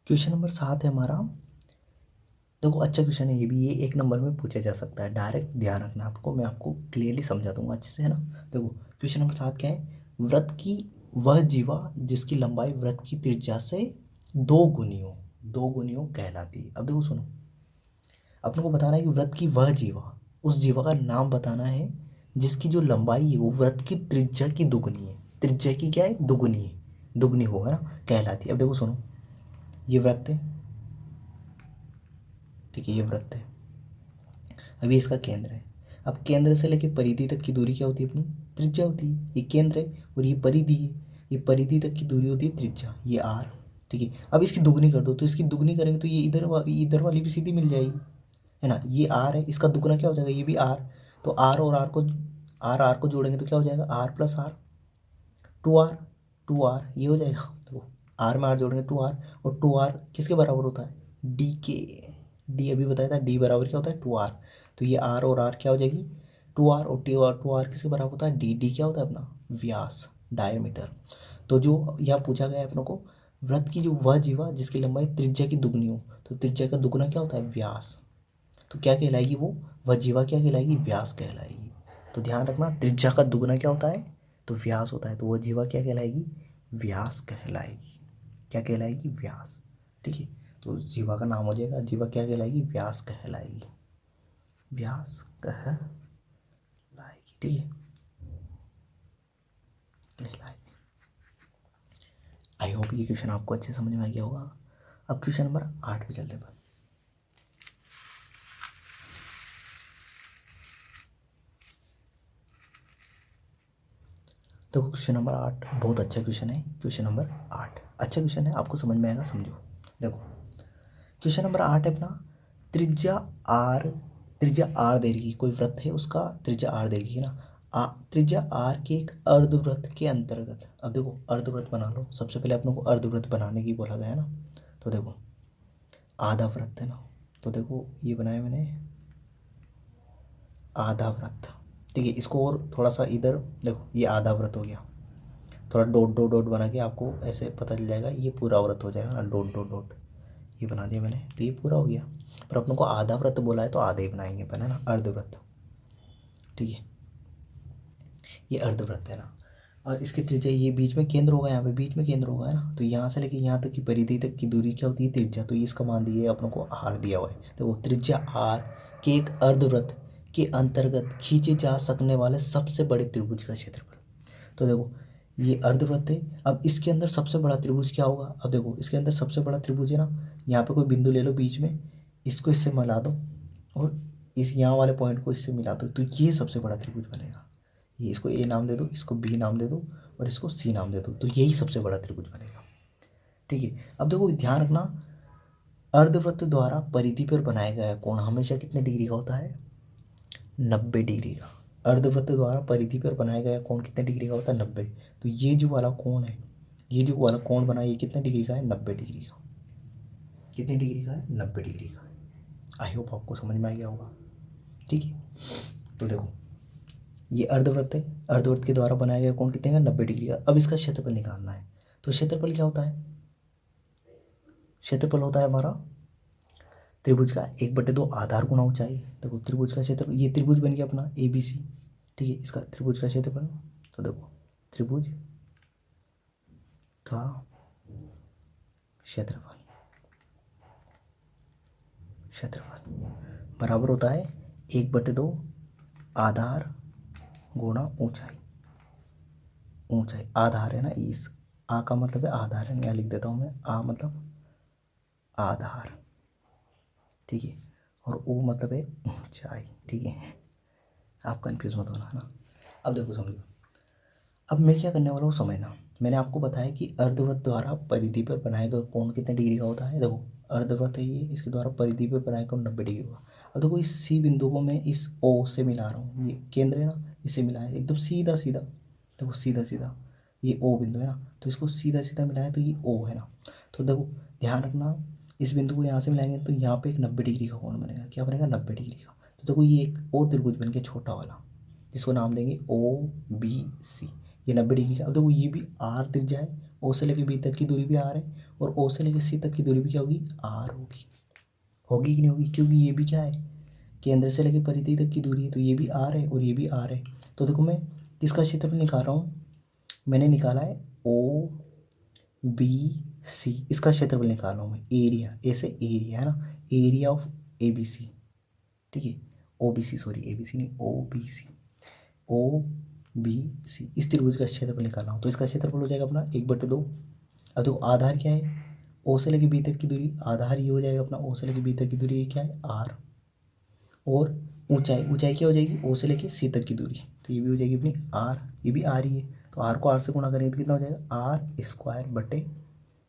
Question number 7 है हमारा। देखो अच्छा क्वेश्चन है ये भी, ये 1 नंबर में पूछा जा सकता है डायरेक्ट, ध्यान रखना आपको, मैं आपको क्लियरली समझा दूंगा अच्छे से, है ना। देखो क्वेश्चन नंबर 7 क्या है, वृत्त की वह जीवा जिसकी लंबाई वृत्त की त्रिज्या से दो गुनी हो कहलाती है। अब देखो सुनो, अपने को बताना है कि वृत्त की वह जीवा, उस जीवा का नाम बताना है जिसकी जो लंबाई है वो वृत्त की त्रिज्या की दुगनी है। त्रिज्या की क्या है, दुगनी है, दुगनी हो, है ना, कहलाती है। अब देखो सुनो, ये वृत्त है, ठीक है, ये वृत्त है, अभी इसका केंद्र है। अब केंद्र से लेकर परिधि तक की दूरी क्या होती है अपनी, त्रिज्या होती है। ये केंद्र है और ये परिधि है, ये परिधि तक की दूरी होती है त्रिज्या, ये आर, ठीक है। अब इसकी दुगनी कर दो, तो इसकी दुगनी करेंगे तो ये इधर वाली भी सीधी मिल जाएगी, है ना। ये आर है, इसका दुगना क्या हो जाएगा, ये भी आर। तो आर और आर को जोड़ेंगे तो क्या हो जाएगा, R plus R, two R ये हो जाएगा। देखो आर में आर जोड़ेंगे टू आर, और टू आर किसके बराबर होता है, डी के। डी अभी बताया था, डी बराबर क्या होता है, टू आर। तो ये आर और आर क्या हो जाएगी, टू आर, और टू आर किसके बराबर होता है, डी। डी क्या होता है अपना, व्यास, डायमीटर। तो जो यहाँ पूछा गया है अपनों को, वृत्त की जो वह जीवा जिसकी लंबाई त्रिज्या की दुगनी हो, तो त्रिज्या का दुगना क्या होता है, व्यास। तो क्या कहलाएगी वो, वह जीवा क्या कहलाएगी, व्यास कहलाएगी। तो ध्यान रखना, त्रिज्या का दुगना क्या होता है, तो व्यास होता है। तो वह जीवा क्या कहलाएगी, व्यास कहलाएगी। क्या कहलाएगी, व्यास, ठीक है। तो जीवा का नाम हो जाएगा, जीवा क्या कहलाएगी, व्यास कहलाएगी, व्यास कहलाएगी, ठीक है, कहलाएगी। आई होप ये क्वेश्चन आपको अच्छे समझ में आ गया होगा। अब क्वेश्चन नंबर 8 पे चलते हैं। तो क्वेश्चन नंबर 8 बहुत अच्छा क्वेश्चन है। क्वेश्चन नंबर 8 अच्छा क्वेश्चन है, आपको समझ में आएगा, समझो। देखो क्वेश्चन नंबर 8 है अपना, त्रिज्या आर, त्रिज्या आर दे रही है, कोई वृत्त है उसका त्रिज्या आर दे रही है ना, त्रिज्या आर के एक अर्धवृत्त के अंतर्गत। अब देखो अर्धवृत्त बना लो, सबसे पहले अपनों को अर्धवृत्त बनाने की बोला गया है ना। तो देखो आधा वृत्त है ना, तो देखो ये बनाया मैंने आधा वृत्त, ठीक है। इसको और थोड़ा सा इधर देखो, ये आधा वृत्त हो गया, थोड़ा डॉट डॉट डॉट बना के आपको ऐसे पता चल जाएगा, ये पूरा वृत्त हो जाएगा ना, डॉट डॉट डॉट ये बना दिया मैंने, तो ये पूरा हो गया। पर अपनों को आधा वृत्त बोला है तो आधे ही बनाएंगे पहले ना, अर्धवृत्त, ठीक है, ये अर्धवृत्त है ना। और इसकी त्रिज्या, ये बीच में केंद्र होगा, यहाँ पे बीच में केंद्र होगा, है ना। तो यहाँ से लेके यहाँ तक की परिधि तक की दूरी क्या होती है, त्रिज्या। तो ये इसका मान दिए अपनों को आर दिया हुआ है। तो त्रिज्या आर के एक अर्धवृत्त के अंतर्गत खींचे जा सकने वाले सबसे बड़े त्रिभुज का क्षेत्रफल। तो देखो ये अर्धवृत्त है, अब इसके अंदर सबसे बड़ा त्रिभुज क्या होगा, अब देखो इसके अंदर सबसे बड़ा त्रिभुज है ना, यहाँ पे कोई बिंदु ले लो बीच में, इसको इससे मिला दो, और इस यहाँ वाले पॉइंट को इससे मिला दो, तो ये सबसे बड़ा त्रिभुज बनेगा। ये इसको ए नाम दे दो, इसको बी नाम दे दो, और इसको सी नाम दे दो, तो यही सबसे बड़ा त्रिभुज बनेगा, ठीक है। अब देखो ध्यान रखना, अर्धवृत्त द्वारा परिधि पर बनाया गया कोण हमेशा कितने डिग्री का होता है, 90 डिग्री का। अर्धवृत्त द्वारा परिधि पर बनाया गया कोण कितने डिग्री का होता है, 90। तो ये जो वाला कोण है, ये जो वाला कोण बना है, ये कितने डिग्री का है, 90 डिग्री का। कितने डिग्री का है, 90 डिग्री का है। आई होप आपको समझ में आ गया होगा, ठीक है। तो देखो ये अर्धवृत्त है, अर्धवृत्त के द्वारा बनाया गया कोण कितने का, 90 डिग्री का। अब इसका क्षेत्रफल निकालना है। तो क्षेत्रफल क्या होता है, क्षेत्रफल होता है हमारा त्रिभुज का 1/2 आधार गुणा ऊंचाई। देखो त्रिभुज का क्षेत्रफल, ये त्रिभुज बन गया अपना ABC, ठीक है। इसका त्रिभुज का क्षेत्रफल, तो देखो त्रिभुज का क्षेत्रफल, क्षेत्रफल बराबर होता है 1/2 आधार गुणा ऊंचाई। ऊंचाई आधार है ना, इस आ का मतलब है आधार है, यहाँ लिख देता हूँ मैं, आ मतलब आधार, ठीक है, और ओ मतलब है ऊंचाई, ठीक है। आप कंफ्यूज मत होना, है ना। अब देखो समझो, अब मैं क्या करने वाला हूँ समझना। मैंने आपको बताया कि अर्धवृत्त द्वारा परिधि पर बनाए गए कोण कितने डिग्री का होता है। देखो अर्धवृत्त है ये, इसके द्वारा परिधि पर बनाए कोण 90 डिग्री का। अब देखो इस सी बिंदु को मैं इस ओ से मिला रहा हूँ, ये केंद्र है ना, इससे मिला है एकदम सीधा सीधा। देखो सीधा सीधा ये ओ बिंदु है ना, तो इसको सीधा सीधा मिलाया तो ये ओ है ना। तो देखो ध्यान रखना, इस बिंदु को यहाँ से मिलाएंगे तो यहाँ पे एक 90 डिग्री का कोण बनेगा। क्या बनेगा, 90 डिग्री का। तो देखो ये एक और त्रिभुज बन गया छोटा वाला, जिसको नाम देंगे OBC। ये 90 डिग्री का। अब देखो ये भी आर त्रिज्या है ओ से लेके बी तक की दूरी भी आर है, और ओ से लेके सी तक की दूरी भी क्या होगी, आर होगी। होगी कि नहीं होगी, क्योंकि ये भी क्या है, केंद्र से लेके परिधि तक की दूरी है, तो ये भी आर है और ये भी आर है। तो देखो मैं किसका क्षेत्रफल निकाल रहा हूँ, मैंने निकाला है ओ बी सी, इसका क्षेत्रफल निकाल रहा हूँ मैं, एरिया, ऐसे एरिया है ना, area of A B C, ठीक है, O B C, sorry A B C नहीं, ओ बी सी, ओ बी सी, इस त्रिभुज का क्षेत्रफल निकालना हो तो इसका क्षेत्रफल हो जाएगा अपना 1/2। अब देखो आधार क्या है, ओ से लेके बी तक की दूरी, आधार ये हो जाएगा अपना, ओ से लेके बी तक की दूरी ये क्या है, आर, और ऊंचाई, ऊंचाई क्या हो जाएगी, ओ से लेके सी तक की दूरी, तो ये भी हो जाएगी अपनी आर, ये भी आर ही है, तो आर को आर से गुणा करेंगे तो कितना हो जाएगा, आर स्क्वायर बटे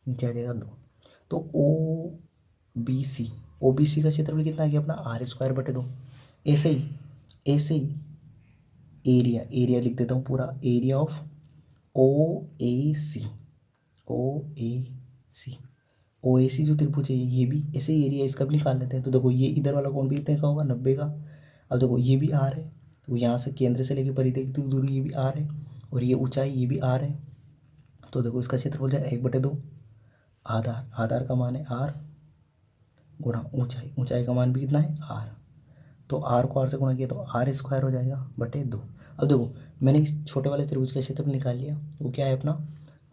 नीचे आ जाएगा 2। तो ओ बी सी, ओ बी सी का क्षेत्रफल कितना आ गया अपना, आर स्क्वायर बटे 2। ऐसे ही एरिया, एरिया लिख देता हूँ पूरा, एरिया ऑफ ओ ए सी, ओ ए सी, ओ ए सी जो त्रिभुज है ये भी ऐसे ही एरिया इसका भी निकाल लेते हैं। तो देखो ये इधर वाला कौन भी इतने का होगा, 90 का। अब देखो ये भी आर है, तो यहाँ से केंद्र से लेके परिधि की दूरी ये भी आर है, और ये ऊंचाई ये भी आर है। तो देखो इसका क्षेत्रफल जाएगा 1/2, आधार, आधार का मान है आर, गुणा ऊंचाई, ऊंचाई का मान भी कितना है आर, तो आर को आर से गुणा किया तो आर स्क्वायर हो जाएगा बटे 2। अब देखो मैंने इस छोटे वाले त्रिभुज का क्षेत्रफल निकाल लिया, वो क्या है अपना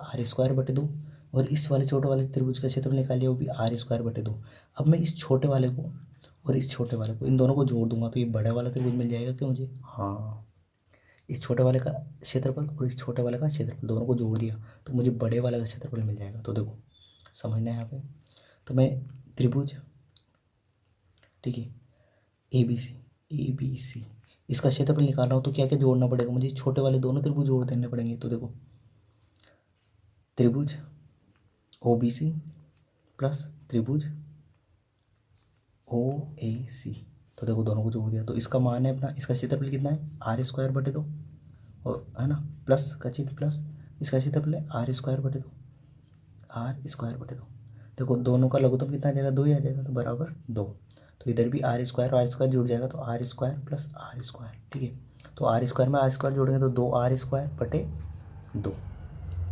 आर स्क्वायर बटे 2, और इस वाले छोटे वाले त्रिभुज का क्षेत्रफल निकाल लिया, वो भी आर स्क्वायर बटे 2। अब मैं इस छोटे वाले को और इस छोटे वाले को, इन दोनों को जोड़ दूंगा तो ये बड़े वाला त्रिभुज मिल जाएगा क्या मुझे, हाँ, इस छोटे वाले का क्षेत्रफल और इस छोटे वाले का क्षेत्रफल दोनों को जोड़ दिया तो मुझे बड़े वाले का क्षेत्रफल मिल जाएगा। तो देखो समझना है यहाँ पे, तो मैं त्रिभुज, ठीक है, ए बी सी, ए बी सी, इसका क्षेत्रफल निकाल रहा हूँ तो क्या क्या जोड़ना पड़ेगा मुझे, छोटे वाले दोनों त्रिभुज जोड़ देने पड़ेंगे। तो देखो त्रिभुज ओ बी सी प्लस त्रिभुज ओ ए सी, तो देखो दोनों को जोड़ दिया तो इसका मान है अपना, इसका क्षेत्रफल कितना है, आर स्क्वायर बटे 2, और है ना प्लस का चिन्ह प्लस, इसका क्षेत्रफल है आर स्क्वायर बटे 2, आर स्क्वायर बटे 2। देखो दोनों का लघुत्तम कितना आ जाएगा, 2 ही आ जाएगा, तो बराबर 2। तो इधर भी आर स्क्वायर जुड़ जाएगा, तो R square plus R square, ठीक है, तो आर स्क्वायर में आर स्क्वायर जोड़ेंगे तो 2r² बटे 2,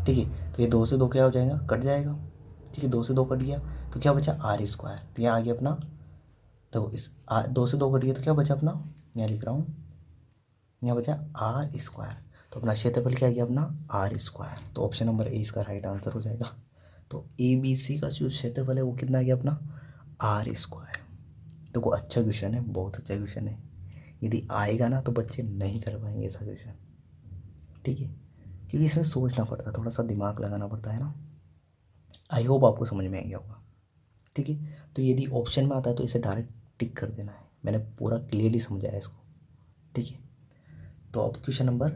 ठीक है, तो ये 2 से 2 क्या हो जाएगा, कट जाएगा, ठीक है, 2 से 2 कट गया तो क्या बचा आर स्क्वायर, तो यहाँ आ गया अपना, देखो इस 2 से 2 कट गया तो क्या बचा अपना, यहाँ लिख रहा हूँ, यहाँ बचा आर स्क्वायर, तो अपना क्षेत्रफल क्या आ गया अपना आर स्क्वायर, तो ऑप्शन नंबर ए इसका राइट आंसर हो जाएगा। तो ए बी सी का जो क्षेत्रफल है वो कितना आ गया अपना आर स्क्वायर। देखो अच्छा क्वेश्चन है, बहुत अच्छा क्वेश्चन है, यदि आएगा ना तो बच्चे नहीं कर पाएंगे ऐसा क्वेश्चन, ठीक है, क्योंकि इसमें सोचना पड़ता है, थोड़ा सा दिमाग लगाना पड़ता है ना। आई होप आपको समझ में आ गया होगा, ठीक है, तो यदि ऑप्शन में आता है तो इसे डायरेक्ट टिक कर देना है, मैंने पूरा क्लियरली समझाया इसको, ठीक है। तो अब क्वेश्चन नंबर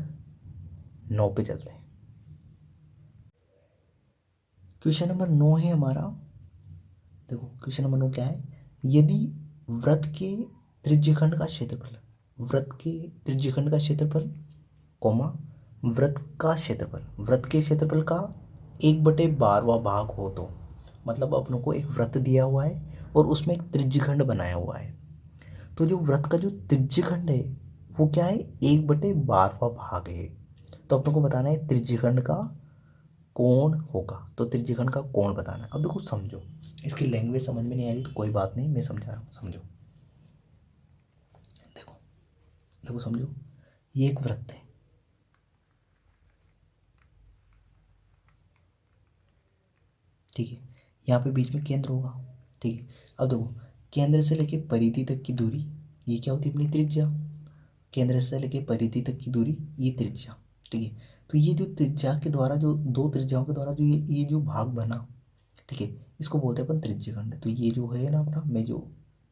9 पे चलते हैं। क्वेश्चन नंबर 9 है हमारा, देखो क्वेश्चन नंबर 9 क्या है, यदि वृत्त के त्रिज्यखंड का क्षेत्रफल, वृत्त के त्रिज्यखंड का क्षेत्रफल कॉमा वृत्त का क्षेत्रफल, वृत्त के क्षेत्रफल का 1/12वां भाग हो, तो मतलब अपनों को एक वृत्त दिया हुआ है और उसमें एक त्रिज्यखंड बनाया हुआ है, तो जो वृत्त का जो त्रिज्यखंड है वो क्या है, 1/12वां भाग है, तो अपनों को बताना है त्रिज्यखंड का कोण होगा, तो त्रिज्यखंड का कोण बताना है। अब देखो समझो, इसकी लैंग्वेज समझ में नहीं आ रही तो कोई बात नहीं, मैं समझा रहा हूँ, समझो, देखो देखो समझो, ये एक वृत्त है, ठीक है, यहाँ पे बीच में केंद्र होगा, ठीक है, अब देखो केंद्र से लेके परिधि तक की दूरी ये क्या होती है अपनी त्रिज्या, केंद्र से लेके परिधि तक की दूरी ये त्रिज्या, ठीक है, तो ये जो त्रिज्या के द्वारा जो दो त्रिज्याओं के द्वारा जो ये जो भाग बना, ठीक है, इसको बोलते हैं अपन त्रिज्यखंड। तो ये जो है ना अपना, मैं जो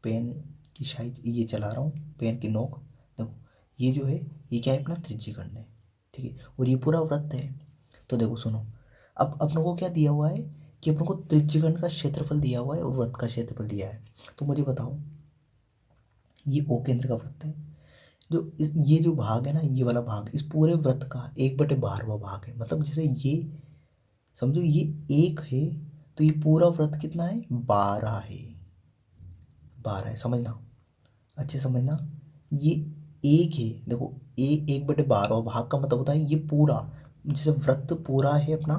पेन की साइज ये चला रहा हूँ, पेन की नोक, देखो ये जो है ये क्या है अपना त्रिज्यखंड है, ठीक है, और ये पूरा वृत्त है। तो देखो सुनो, अब अपनों को क्या दिया हुआ है कि अपनों को त्रिज्यखंड का क्षेत्रफल दिया हुआ है और वृत्त का क्षेत्रफल दिया है, तो मुझे बताओ ये ओ केंद्र का वृत्त है, जो इस ये जो भाग है ना, ये वाला भाग इस पूरे वृत्त का 1/12वां भाग है, मतलब जैसे ये समझो ये 1 है तो ये पूरा वृत्त कितना है, 12 है, 12 है, समझना अच्छे समझना, ये 1 है, देखो 1/12वां भाग का मतलब होता है ये पूरा, जैसे वृत्त पूरा है अपना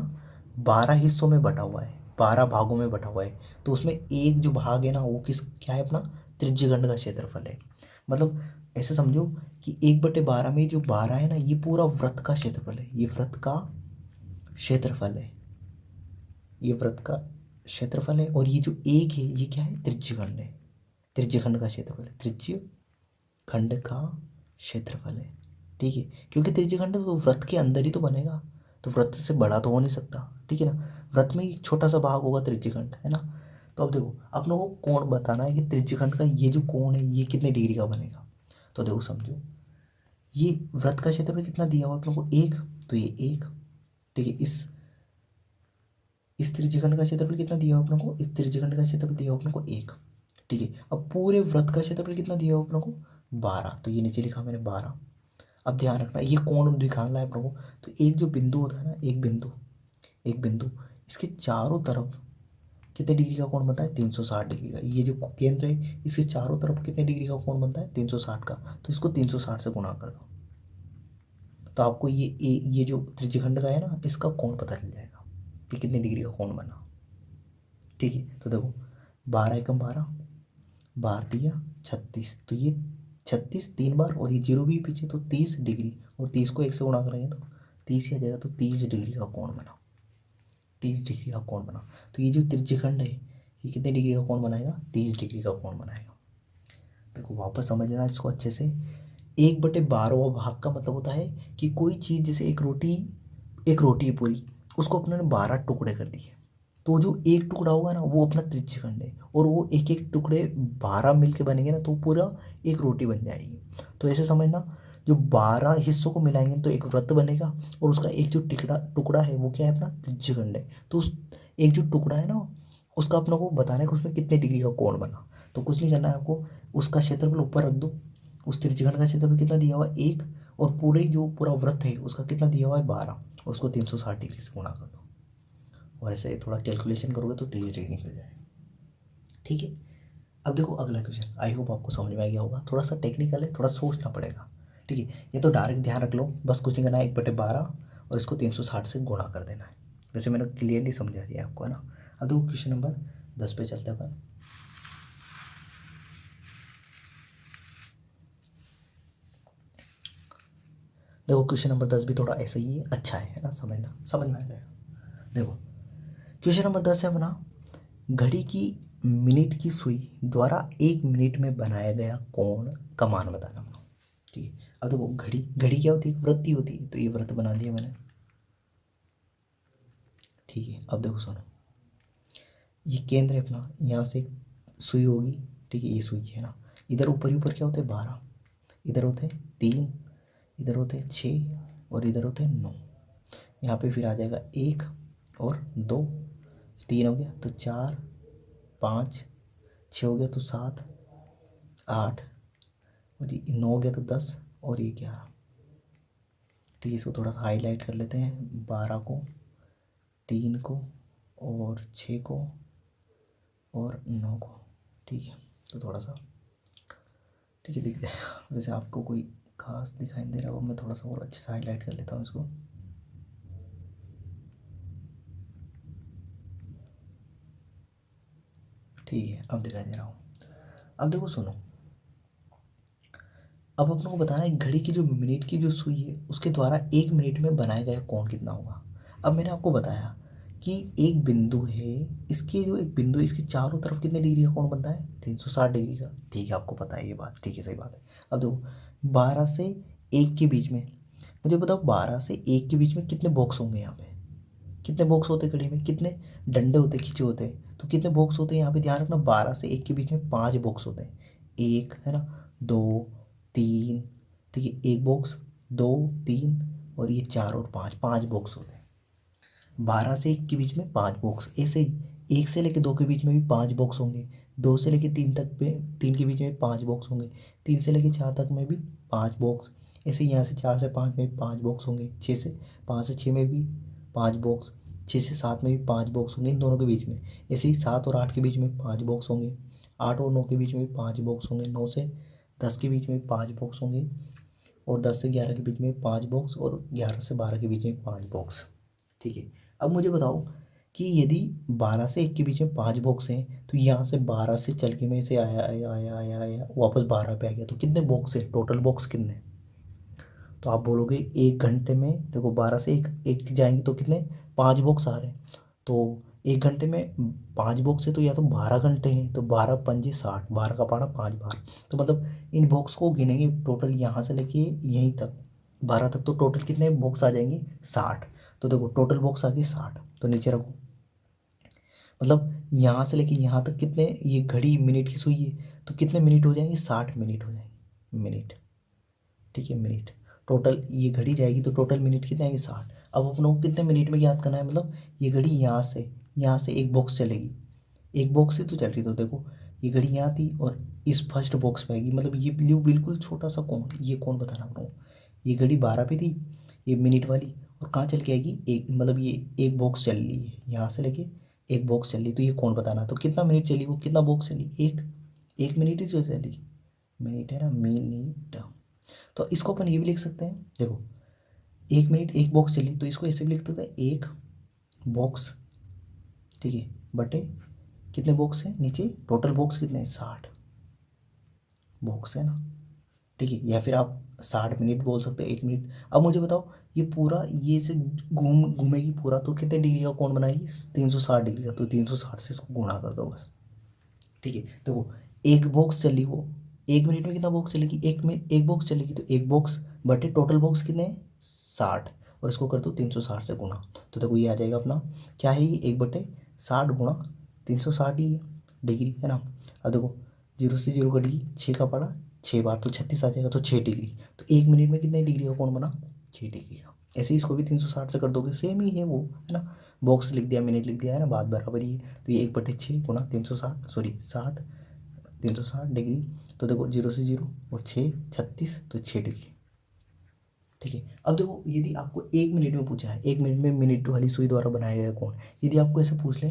12 हिस्सों में बटा हुआ है, 12 भागों में बटा हुआ है, तो उसमें एक जो भाग है ना वो किस क्या है, अपना त्रिज्यखंड का क्षेत्रफल है। मतलब ऐसे समझो कि 1/12 में जो 12 है ना, ये पूरा वृत्त का क्षेत्रफल है, ये वृत्त का क्षेत्रफल है, ये वृत्त का क्षेत्रफल है। और ये जो एक है ये क्या है, त्रिज्यखंड है, त्रिज्यखंड का क्षेत्रफल है, त्रिज्यखंड का क्षेत्रफल है। ठीक है, क्योंकि त्रिज्यखंड तो वृत्त के अंदर ही तो बनेगा, तो वृत्त से बड़ा तो हो नहीं सकता। ठीक है ना, वृत्त में एक छोटा सा भाग होगा त्रिज्यखंड, है ना। तो अब देखो अपनों को कोण बताना है कि त्रिज्यखंड का ये जो कोण है ये कितने डिग्री का बनेगा। तो देखो समझो, ये वृत्त का क्षेत्रफल कितना दिया हुआ अपनों को, एक, तो ये एक। ठीक है, इस त्रिज्यखंड का क्षेत्रफल कितना दिया हुआ अपनों को, इस त्रिज्यखंड का क्षेत्रफल दिया हुआ अपनों को एक। ठीक है, अब पूरे वृत्त का क्षेत्रफल कितना दिया हुआ अपनों को, 12, तो ये नीचे लिखा मैंने 12। अब ध्यान रखना ये कोण दिखाना है अपनों को, तो एक जो बिंदु होता है ना, एक बिंदु इसके चारों तरफ कितने डिग्री का कोण बनता है, 360 डिग्री का। ये जो केंद्र है इसके चारों तरफ कितने डिग्री का कोण बनता है, 360 का। तो इसको 360 से गुणा कर दो, तो आपको ये जो त्रिज्यखंड का है ना इसका कोण पता चल जाएगा कि कितने डिग्री का कोण बना। ठीक है, तो देखो 12 एकम 12, 12 दिया 36, तो ये 36 तीन बार, और ये जीरो भी पीछे, तो 30 डिग्री, और 30 को एक से गुणा करेंगे तो 30 ही आ जाएगा, तो 30 डिग्री का कोण बना, 30 डिग्री का कोण बना। तो ये जो त्रिज्यखंड है ये कितने डिग्री का कोण बनाएगा, 30 डिग्री का कोण बनाएगा। देखो वापस समझ लेना इसको अच्छे से। 1/12वां भाग का मतलब होता है कि कोई चीज़, जैसे एक रोटी है पूरी, उसको अपने ने 12 टुकड़े कर दिए, तो जो एक टुकड़ा होगा ना वो अपना त्रिज्यखंड है, और वो एक एक टुकड़े 12 मिलके बनेंगे ना तो पूरा एक रोटी बन जाएगी। तो ऐसे समझना, जो 12 हिस्सों को मिलाएंगे तो एक वृत्त बनेगा, और उसका एक जो टिकड़ा टुकड़ा है वो क्या है, अपना त्रिज्यखंड है। तो उस एक जो टुकड़ा है ना उसका अपना को बताना है कि उसमें कितने डिग्री का कोण बना। तो कुछ नहीं करना है आपको, उसका क्षेत्रफल ऊपर रख दो, उस त्रिज्यखंड का क्षेत्रफल कितना दिया हुआ है, एक, और पूरे जो पूरा वृत्त है उसका कितना दिया हुआ है, 12, और उसको 360 डिग्री से गुणा कर दो, और ऐसे थोड़ा कैलकुलेशन करोगे तो 30 डिग्री निकल जाएगा। ठीक है, अब देखो अगला क्वेश्चन, आई होप आपको समझ में आ गया होगा, थोड़ा सा टेक्निकल है, थोड़ा सोचना पड़ेगा। ठीक है, ये तो डायरेक्ट ध्यान रख लो, बस कुछ नहीं करना है, 1/12 और इसको 360 से गुणा कर देना है। वैसे मैंने क्लियरली समझा दिया आपको, है ना। अब देखो क्वेश्चन नंबर 10 पे चलते हैं अपन। देखो क्वेश्चन नंबर 10 भी थोड़ा ऐसा ही है, अच्छा है ना, समझना, समझ में आ जाएगा। देखो क्वेश्चन नंबर 10 है अपना, घड़ी की मिनट की सुई द्वारा 1 मिनट में बनाया गया कोण का मान बताना। ठीक है, अब देखो घड़ी घड़ी क्या होती है, वृत्त ही होती है, तो ये वृत्त बना दिया मैंने। ठीक है, अब देखो सुनो, ये केंद्र है अपना, यहाँ से एक सुई होगी। ठीक है, ये सुई है ना, इधर ऊपर ही ऊपर क्या होते हैं, 12, इधर होते हैं 3, इधर होते हैं 6, और इधर होते हैं 9। यहाँ पे फिर आ जाएगा 1 और 2, 3 हो गया तो 4, 5, 6 हो गया तो 7, 8, और ये 9 हो गया तो 10, और ये 11। ठीक है, इसको थोड़ा सा हाईलाइट कर लेते हैं, 12 को, 3 को, और 6 को, और 9 को। ठीक है, तो थोड़ा सा ठीक है दिख जाएगा। वैसे आपको कोई खास दिखाई नहीं दे रहा हो, मैं थोड़ा सा और अच्छे से हाईलाइट कर लेता हूँ इसको। ठीक है, अब दिखाई दे रहा हूँ। अब देखो सुनो, अब अपनों को बताना है घड़ी की जो मिनट की जो सुई है उसके द्वारा 1 मिनट में बनाया गया कोण कितना होगा। अब मैंने आपको बताया कि एक बिंदु है, इसके जो एक बिंदु है इसके चारों तरफ कितने डिग्री का कोण बनता है, 360 डिग्री का। ठीक है, आपको पता है ये बात, ठीक है, सही बात है। अब देखो 12 से 1 के बीच में, मुझे बताओ 12 से 1 के बीच में कितने बॉक्स होंगे यहाँ पे, कितने बॉक्स होते हैं घड़ी में, कितने डंडे होते खींचे होते हैं, तो कितने बॉक्स होते हैं यहाँ पे ध्यान रखना, 12 से 1 के बीच में 5 बॉक्स होते हैं, एक है ना, 2, 3, ठीक है, एक बॉक्स, 2, 3, और ये 4 और 5, 5 बॉक्स होते हैं। 12 से 1 के बीच में 5 बॉक्स, ऐसे ही 1 से लेकर 2 के बीच में भी 5 बॉक्स होंगे, 2 से लेकर 3 तक में, 3 के बीच में 5 बॉक्स होंगे, 3 से लेकर 4 तक में भी 5 बॉक्स, ऐसे ही यहाँ से 4 से 5 में भी 5 बॉक्स होंगे, 6 से 5 से 6 में भी 5 बॉक्स, 6 से 7 में भी 5 बॉक्स होंगे इन दोनों के बीच में, ऐसे ही 7 और 8 के बीच में 5 बॉक्स होंगे, 8 और 9 के बीच में भी 5 बॉक्स होंगे, 9 से 10 के बीच में 5 बॉक्स होंगे, और 10 से 11 के बीच में 5 बॉक्स, और 11 से 12 के बीच में 5 बॉक्स। ठीक है, अब मुझे बताओ कि यदि 12 से 1 के बीच में 5 बॉक्स हैं तो यहाँ से 12 से चल के मैं से आया आया आया आया आया वापस 12 पे आ गया, तो कितने बॉक्स है टोटल बॉक्स कितने? तो आप बोलोगे 1 घंटे में देखो 12 से एक जाएंगे तो कितने 5 बॉक्स आ रहे हैं, तो 1 घंटे में 5 बॉक्स है तो या तो 12 घंटे हैं, तो 12 पंजे 60, 12 का पारा 5 बार, तो मतलब इन बॉक्स को गिनेंगे टोटल यहाँ से लेके यहीं तक 12 तक, तो टोटल कितने बॉक्स आ जाएंगे 60। तो देखो टोटल बॉक्स आ गए 60, तो नीचे रखो। मतलब यहाँ से लेके यहाँ तक कितने, ये घड़ी मिनट की सुई है तो कितने मिनट हो जाएंगे 60 मिनट हो जाएंगे, मिनट, ठीक है मिनट। टोटल ये घड़ी जाएगी तो टोटल मिनट कितने आएंगे 60। अब अपनों को कितने मिनट में याद करना है, मतलब ये घड़ी यहाँ से एक बॉक्स चलेगी, एक बॉक्स से तो चल रही, तो देखो ये घड़ी यहाँ थी और इस फर्स्ट बॉक्स में आएगी, मतलब ये ब्लू बिल्कुल छोटा सा कौन, ये कौन बताना अपनों को, ये घड़ी 12 पे थी ये मिनट वाली, और कहाँ चल के आएगी एक, मतलब ये एक बॉक्स चल रही है यहाँ से लेके एक बॉक्स चल रही, तो ये कौन बताना, तो कितना मिनट चली वो, कितना बॉक्स चली, एक मिनट ही जो चली, मिनट है ना, मिनट। तो इसको अपन ये भी लिख सकते हैं, देखो 1 मिनट एक बॉक्स चली तो इसको ऐसे भी लिख सकते हैं एक बॉक्स, ठीक है, बटे कितने बॉक्स हैं नीचे, टोटल बॉक्स कितने हैं 60 बॉक्स है ना, ठीक है, या फिर आप 60 मिनट बोल सकते हो 1 मिनट। अब मुझे बताओ ये पूरा ये से घूमेगी पूरा तो कितने डिग्री का कोण बनाएगी, 360 डिग्री का, तो 360 से इसको गुणा कर दो बस, ठीक है। देखो एक बॉक्स चली वो 1 मिनट में कितना बॉक्स चलेगी, एक बॉक्स चलेगी तो एक बॉक्स बटे टोटल बॉक्स कितने हैं 60, और इसको कर दो 360 से गुणा, तो देखो ये आ जाएगा अपना क्या है, ये 1/60 गुणा 360 ही है डिग्री है ना। अब देखो 0 से 0 कटी 6 का पड़ा 6 बार तो 36 आ जाएगा, तो 6 डिग्री, तो 1 मिनट में कितने डिग्री का कोण बना 6 डिग्री का। ऐसे ही इसको भी 360 से कर दोगे सेम ही है वो है ना, बॉक्स लिख दिया मिनट लिख दिया है ना, बात बराबर ही है, तो ये 1/6 गुणा 360 सॉरी 60 360 डिग्री, तो देखो 0 से 0 और 6 36 तो 6 डिग्री, ठीक है। अब देखो यदि आपको 1 मिनट में पूछा है, 1 मिनट में मिनट वाली सुई द्वारा बनाया गया कोण, यदि आपको ऐसे पूछ ले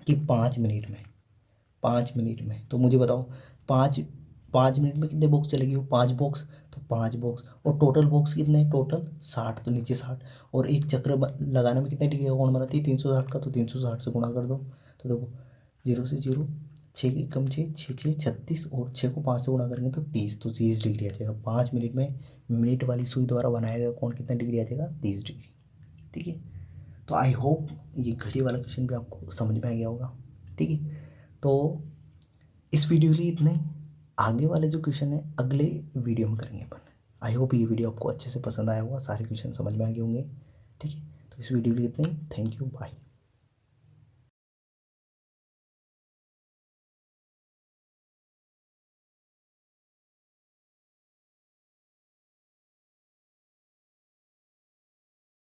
कि 5 मिनट में, 5 मिनट में, तो मुझे बताओ 5 मिनट में कितने बॉक्स चलेगी वो 5 बॉक्स, तो 5 बॉक्स, और टोटल बॉक्स कितने टोटल 60, तो नीचे 60, और एक चक्र लगाने में कितने डिग्री का कोण बनाती है 360 का, तो 360 से गुणा कर दो, तो देखो 0 से 0 6 के कम 6 6 6 36, और 6 को 5 से गुणा करेंगे तो 30, तो 30 डिग्री आ जाएगा। 5 मिनट में मिनट वाली सुई द्वारा बनाया गया कोण कितने डिग्री आ जाएगा 30 डिग्री, ठीक है। तो आई होप ये घड़ी वाला क्वेश्चन भी आपको समझ में आ गया होगा, ठीक है। तो इस वीडियो के लिए इतना ही, आगे वाले जो क्वेश्चन है अगले वीडियो में करेंगे अपन। आई होप ये वीडियो आपको अच्छे से पसंद आया होगा, सारे क्वेश्चन समझ में आ गए होंगे, ठीक है। तो इस वीडियो के लिए इतना ही, थैंक यू बाय।